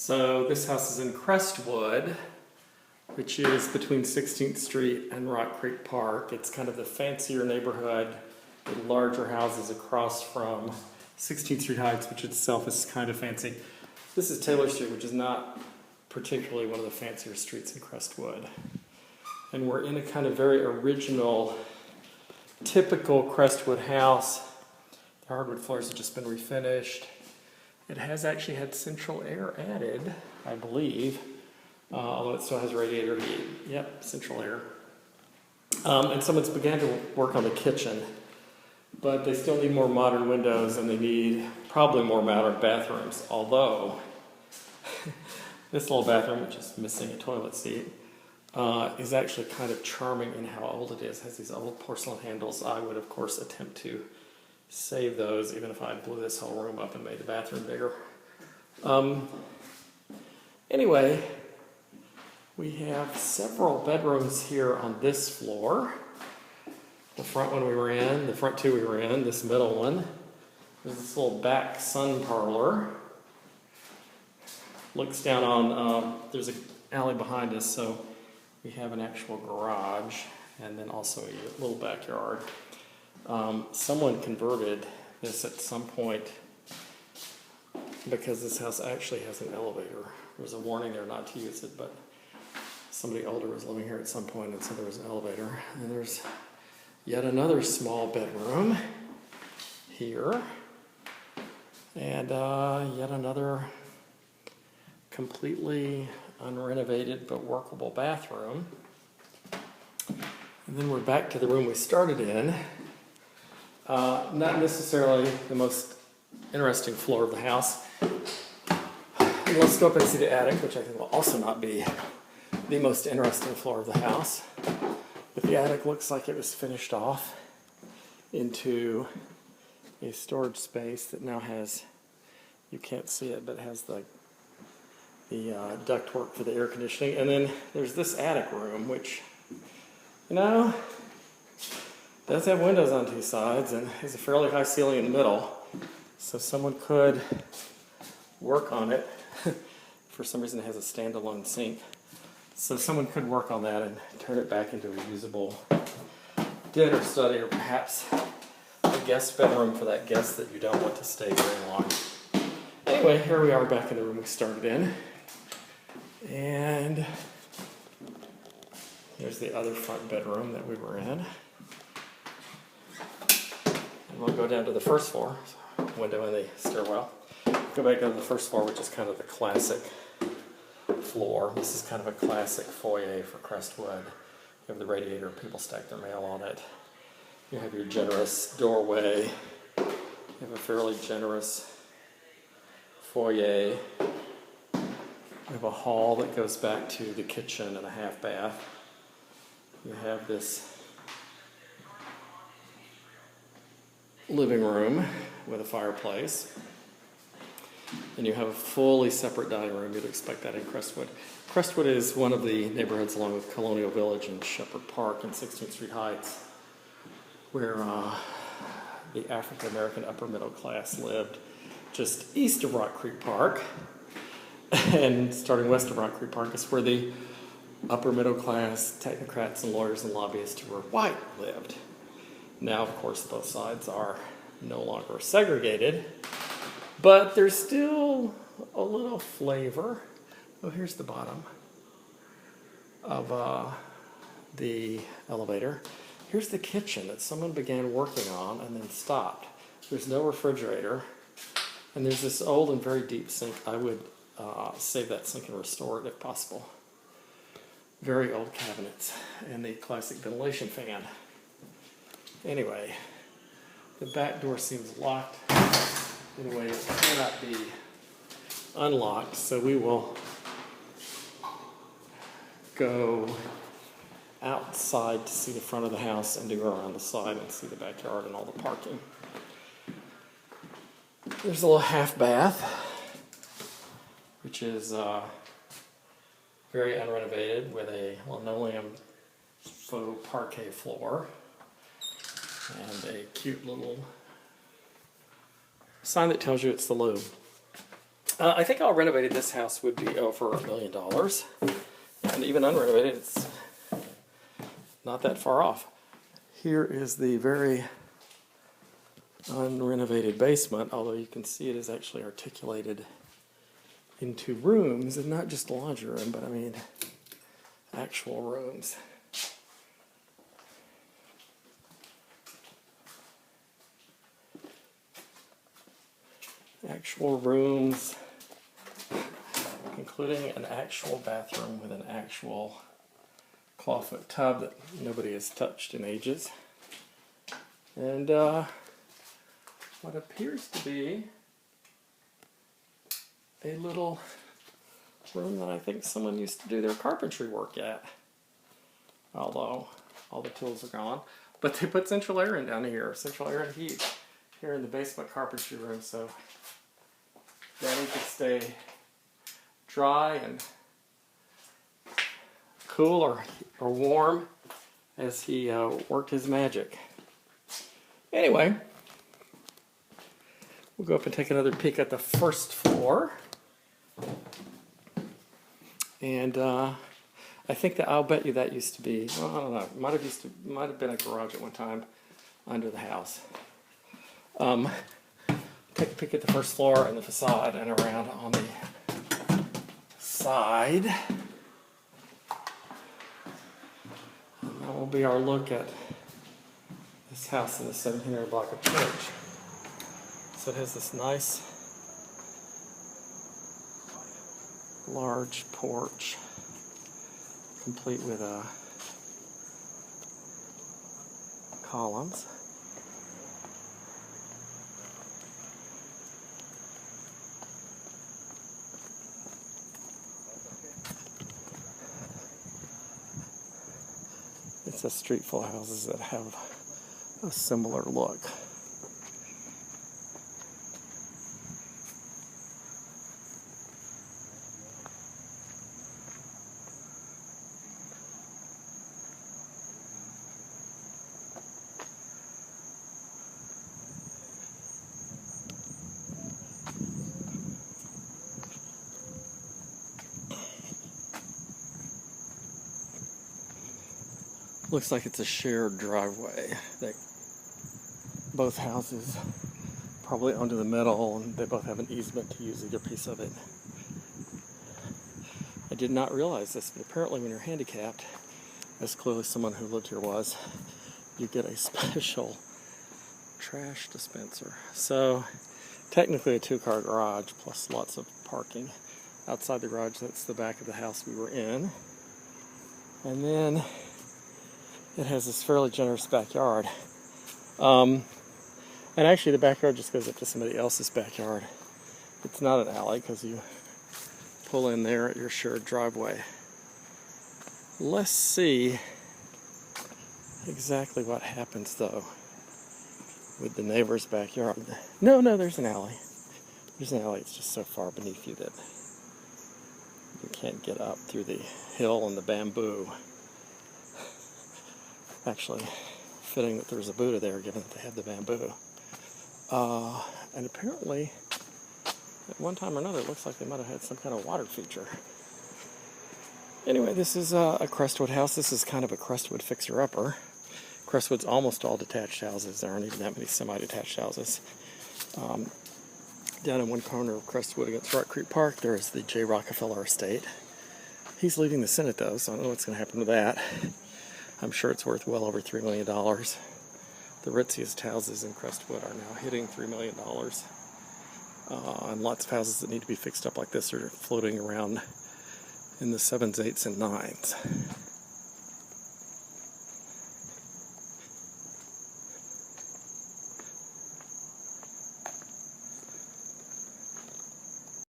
So this house is in Crestwood, which is between 16th Street and Rock Creek Park. It's kind of the fancier neighborhood with larger houses across from 16th Street Heights, which itself is kind of fancy. This is Taylor Street, which is not particularly one of the fancier streets in Crestwood. And we're in a kind of very original, typical Crestwood house. The hardwood floors have just been refinished. It has actually had central air added, I believe, although it still has radiator heat. Yep, central air. And someone's began to work on the kitchen, but they still need more modern windows and they need probably more modern bathrooms, although this little bathroom, which is missing a toilet seat, is actually kind of charming in how old it is. It has these old porcelain handles. I would, of course, attempt to save those, even if I blew this whole room up and made the bathroom bigger. Anyway, we have several bedrooms here on this floor. The front one we were in, the front two we were in, this middle one. There's this little back sun parlor. Looks down on, there's an alley behind us, so we have an actual garage and then also a little backyard. Someone converted this at some point because this house actually has an elevator. There was a warning there not to use it, but somebody older was living here at some point and so there was an elevator. And there's yet another small bedroom here and yet another completely unrenovated but workable bathroom. And then we're back to the room we started in. Not necessarily the most interesting floor of the house. And let's go up and see the attic, which I think will also not be the most interesting floor of the house. But the attic looks like it was finished off into a storage space that now has, you can't see it, but has the ductwork for the air conditioning. And then there's this attic room, which, you know, does have windows on two sides and has a fairly high ceiling in the middle. So someone could work on it. For some reason it has a standalone sink. So someone could work on that and turn it back into a usable dinner study or perhaps a guest bedroom for that guest that you don't want to stay very long. Anyway, here we are back in the room we started in. And here's the other front bedroom that we were in. And we'll go down to the first floor, window in the stairwell. Go back down to the first floor, which is kind of the classic floor. This is kind of a classic foyer for Crestwood. You have the radiator, people stack their mail on it. You have your generous doorway. You have a fairly generous foyer. You have a hall that goes back to the kitchen and a half bath. You have this living room with a fireplace. And you have a fully separate dining room. You'd expect that in Crestwood. Crestwood is one of the neighborhoods along with Colonial Village and Shepherd Park and 16th Street Heights where the African American upper middle class lived just east of Rock Creek Park. And starting west of Rock Creek Park is where the upper middle class technocrats and lawyers and lobbyists who were white lived. Now, of course, both sides are no longer segregated, but there's still a little flavor. Oh, here's the bottom of the elevator. Here's the kitchen that someone began working on and then stopped. There's no refrigerator, and there's this old and very deep sink. I would save that sink and restore it if possible. Very old cabinets and the classic ventilation fan. Anyway, the back door seems locked in a way it cannot be unlocked, so we will go outside to see the front of the house and to go around the side and see the backyard and all the parking. There's a little half bath, which is very unrenovated with a linoleum faux parquet floor and a cute little sign that tells you it's the loo. I think all renovated this house would be over $1 million. And even unrenovated, it's not that far off. Here is the very unrenovated basement, although you can see it is actually articulated into rooms, and not just a laundry room, but I mean actual rooms. Actual rooms, including an actual bathroom with an actual clawfoot tub that nobody has touched in ages. And what appears to be a little room that I think someone used to do their carpentry work at. Although all the tools are gone. But they put central air in down here, central air and heat here in the basement carpentry room, so Danny could stay dry and cool or warm as he worked his magic. Anyway, we'll go up and take another peek at the first floor. And I think that, I'll bet you that used to be, well, I don't know, might have been a garage at one time under the house. Take a peek at the first floor and the facade and around on the side. And that will be our look at this house in the 1700 block of Church. So it has this nice large porch, complete with columns. It's a street full of houses that have a similar look. Looks like it's a shared driveway that both houses probably own to the middle, and they both have an easement to use either piece of it. I did not realize this, but apparently when you're handicapped, as clearly someone who lived here was, you get a special trash dispenser. So technically a two-car garage plus lots of parking. Outside the garage, that's the back of the house we were in. And then it has this fairly generous backyard. And actually the backyard just goes up to somebody else's backyard. It's not an alley because you pull in there at your shared driveway. Let's see exactly what happens though with the neighbor's backyard. No, there's an alley. There's an alley. It's just so far beneath you that you can't get up through the hill and the bamboo. Actually, fitting that there's a Buddha there, given that they have the bamboo. And apparently, at one time or another, it looks like they might have had some kind of water feature. Anyway, this is a Crestwood house. This is kind of a Crestwood fixer-upper. Crestwood's almost all detached houses. There aren't even that many semi-detached houses. Down in one corner of Crestwood against Rock Creek Park, there is the J. Rockefeller estate. He's leaving the Senate, though, so I don't know what's going to happen to that. I'm sure it's worth well over $3 million. The ritziest houses in Crestwood are now hitting $3 million. And lots of houses that need to be fixed up like this are floating around in the 7s, 8s, and 9s.